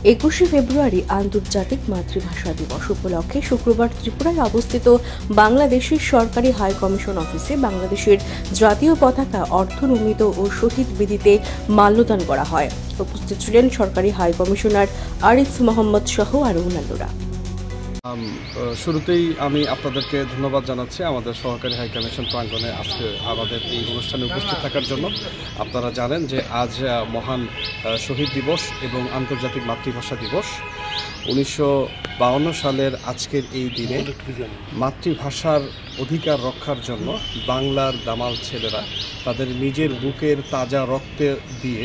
21শে ফেব্রুয়ারি আন্তর্জাতিক মাতৃভাষা দিবস উপলক্ষে শুক্রবার ত্রিপুরায় অবস্থিত বাংলাদেশের সরকারি হাই কমিশন অফিসে বাংলাদেশের জাতীয় পতাকা অর্ধনমিত ও শহীদ বেদিতে মাল্যদান করা হয়। উপস্থিত ছিলেন সরকারি হাই কমিশনার আরিফ মোহাম্মদ সহ আরও অন্যান্যরা। শুরুতেই আমি আপনাদেরকে ধন্যবাদ জানাচ্ছি আমাদের সহকারী হাই কমিশন প্রাঙ্গণে আজকে আমাদের এই অনুষ্ঠানে উপস্থিত থাকার জন্য। আপনারা জানেন যে আজ মহান শহীদ দিবস এবং আন্তর্জাতিক মাতৃভাষা দিবস। 1952 সালের আজকের এই দিনে মাতৃভাষার অধিকার রক্ষার জন্য বাংলার দামাল ছেলেরা তাদের নিজের বুকের তাজা রক্তে দিয়ে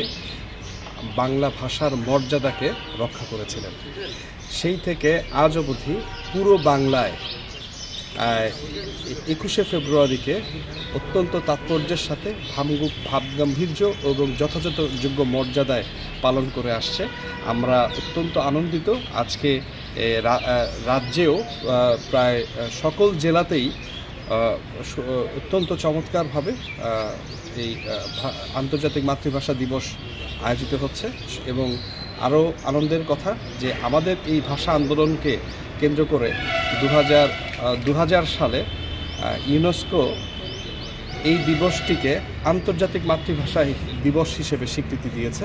বাংলা ভাষার মর্যাদাকে রক্ষা করেছিলেন। সেই থেকে আজ অবধি পুরো বাংলায় 21শে ফেব্রুয়ারিকে অত্যন্ত তাৎপর্যের সাথে ভাবগাম্ভীর্য এবং যথাযথ যোগ্য মর্যাদায় পালন করে আসছে। আমরা অত্যন্ত আনন্দিত। আজকে রাজ্যেও প্রায় সকল জেলাতেই অত্যন্ত চমৎকারভাবে এই আন্তর্জাতিক মাতৃভাষা দিবস আয়োজিত হচ্ছে এবং আরও আনন্দের কথা যে আমাদের এই ভাষা আন্দোলনকে কেন্দ্র করে 2000 সালে ইউনেস্কো এই দিবসটিকে আন্তর্জাতিক মাতৃভাষা দিবস হিসেবে স্বীকৃতি দিয়েছে,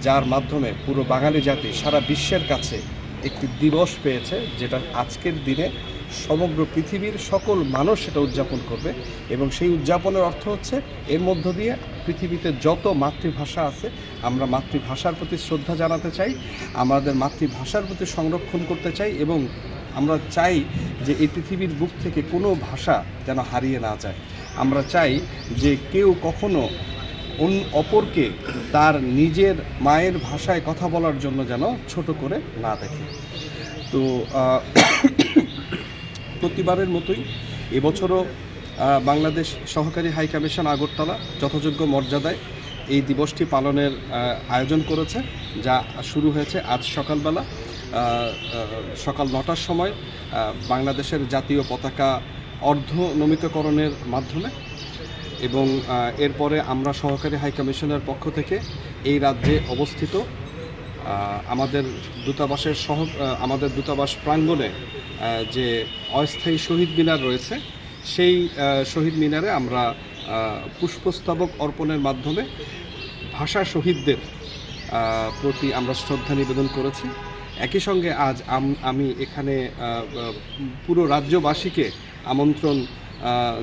যার মাধ্যমে পুরো বাঙালি জাতি সারা বিশ্বের কাছে একটি দিবস পেয়েছে, যেটা আজকের দিনে সমগ্র পৃথিবীর সকল মানুষ সেটা উদযাপন করবে। এবং সেই উদযাপনের অর্থ হচ্ছে এর মধ্য দিয়ে পৃথিবীতে যত মাতৃভাষা আছে আমরা মাতৃভাষার প্রতি শ্রদ্ধা জানাতে চাই, আমাদের মাতৃভাষার প্রতি সংরক্ষণ করতে চাই এবং আমরা চাই যে এই পৃথিবীর বুক থেকে কোনো ভাষা যেন হারিয়ে না যায়। আমরা চাই যে কেউ কখনো অপরকে তার নিজের মায়ের ভাষায় কথা বলার জন্য যেন ছোট করে না দেখে। তো প্রতিবারের মতোই এবছরও বাংলাদেশ সহকারী হাই কমিশন আগরতলা যথাযোগ্য মর্যাদায় এই দিবসটি পালনের আয়োজন করেছে, যা শুরু হয়েছে আজ সকালবেলা সকাল 9টার সময় বাংলাদেশের জাতীয় পতাকা অর্ধনমিতকরণের মাধ্যমে। এবং এরপরে আমরা সহকারী হাই কমিশনের পক্ষ থেকে এই রাজ্যে অবস্থিত আমাদের দূতাবাস প্রাঙ্গণে যে অস্থায়ী শহীদ মিনার রয়েছে সেই শহীদ মিনারে আমরা পুষ্পস্তবক অর্পণের মাধ্যমে ভাষা শহীদদের প্রতি আমরা শ্রদ্ধা নিবেদন করেছি। একই সঙ্গে আজ আমি এখানে পুরো রাজ্যবাসীকে আমন্ত্রণ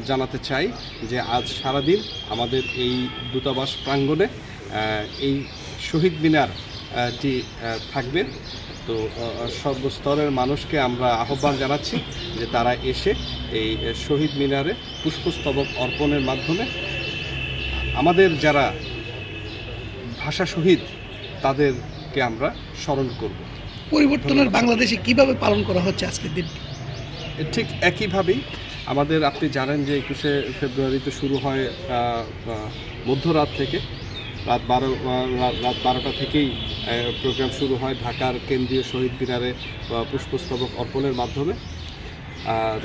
জানাতে চাই যে আজ সারাদিন আমাদের এই দূতাবাস প্রাঙ্গণে এই শহীদ মিনারটি থাকবে। তো সর্বস্তরের মানুষকে আমরা আহ্বান জানাচ্ছি যে তারা এসে এই শহীদ মিনারে পুষ্পস্তবক অর্পণের মাধ্যমে আমাদের যারা ভাষা শহীদ তাদেরকে আমরা স্মরণ করব। পরিবর্তনের বাংলাদেশে কিভাবে পালন করা হচ্ছে আজকের দিন? ঠিক একইভাবেই আমাদের, আপনি জানেন যে 21শে ফেব্রুয়ারিতে শুরু হয় মধ্যরাত থেকে রাত 12টা থেকেই প্রোগ্রাম শুরু হয় ঢাকার কেন্দ্রীয় শহীদ মিনারে পুষ্পস্তবক অর্পণের মাধ্যমে।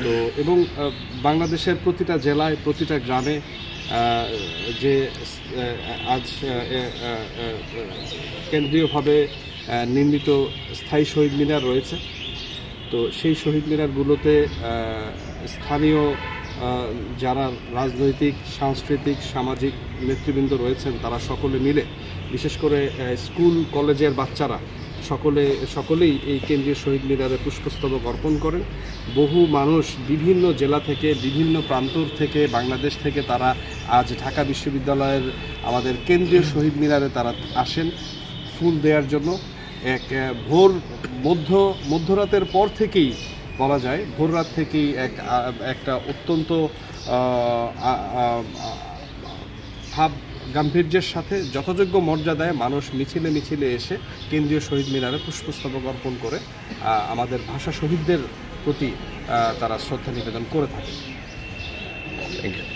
তো এবং বাংলাদেশের প্রতিটা জেলায় প্রতিটা গ্রামে যে আজ কেন্দ্রীয়ভাবে নির্মিত স্থায়ী শহীদ মিনার রয়েছে, তো সেই শহীদ মিনারগুলোতে স্থানীয় যারা রাজনৈতিক, সাংস্কৃতিক, সামাজিক নেতৃবৃন্দ রয়েছেন তারা সকলে মিলে, বিশেষ করে স্কুল কলেজের বাচ্চারা সকলেই এই কেন্দ্রীয় শহীদ মিনারে পুষ্পস্তবক অর্পণ করেন। বহু মানুষ বিভিন্ন জেলা থেকে, বিভিন্ন প্রান্তর থেকে, বাংলাদেশ থেকে তারা আজ ঢাকা বিশ্ববিদ্যালয়ের আমাদের কেন্দ্রীয় শহীদ মিনারে তারা আসেন ফুল দেওয়ার জন্য। মধ্যরাতের পর থেকেই বলা যায়, ভোর রাত থেকেই একটা অত্যন্ত ভাব গাম্ভীর্যের সাথে যথাযোগ্য মর্যাদায় মানুষ মিছিলে মিছিলে এসে কেন্দ্রীয় শহীদ মিনারে পুষ্পস্তবক অর্পণ করে আমাদের ভাষা শহীদদের প্রতি তারা শ্রদ্ধা নিবেদন করে থাকে। Thank you.